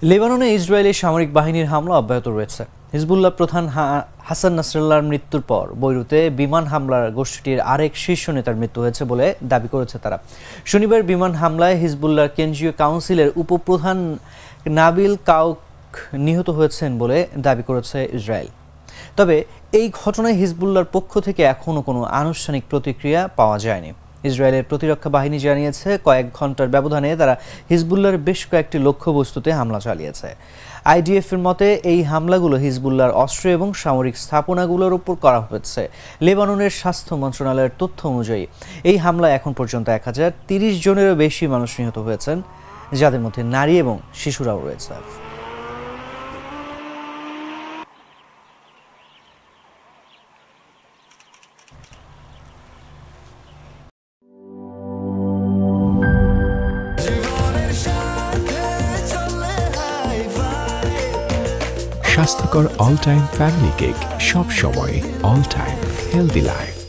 লেবাননে ইসরায়েলি সামরিক বাহিনীর হামলা অব্যাহত রয়েছে। হিজবুল্লাহ প্রধান হাসান নাসরাল্লাহর মৃত্যুর পর বৈরুতে বিমান হামলার গোষ্ঠীটির আরেক শীর্ষ নেতার মৃত্যু হয়েছে বলে দাবি করেছে তারা। শনিবার বিমান হামলায় হিজবুল্লাহর কেন্দ্রীয় কাউন্সিলের উপপ্রধান নাবিল কাউক নিহত হয়েছেন বলে দাবি করেছে ইসরায়েল। তবে এই ঘটনায় হিজবুল্লাহর পক্ষ থেকে এখনও কোনো আনুষ্ঠানিক প্রতিক্রিয়া পাওয়া যায়নি। ইসরায়েলের প্রতিরক্ষা বাহিনী জানিয়েছে কয়েক ঘন্টার ব্যবধানে তারা হিজবুল্লাহর বেশ কয়েকটি লক্ষ্যবস্তুতে হামলা চালিয়েছে। আইডিএফের মতে এই হামলাগুলো হিজবুল্লাহর অস্ত্র এবং সামরিক স্থাপনাগুলোর উপর করা হয়েছে। লেবাননের স্বাস্থ্য মন্ত্রণালয়ের তথ্য অনুযায়ী এই হামলায় এখন পর্যন্ত 1030 জনেরও বেশি মানুষ নিহত হয়েছেন, যাদের মধ্যে নারী এবং শিশুরাও রয়েছে। স্বাস্থ্যকর অল টাইম ফ্যামিলি কেক, সব সময় অল টাইম হেলদি লাইফ।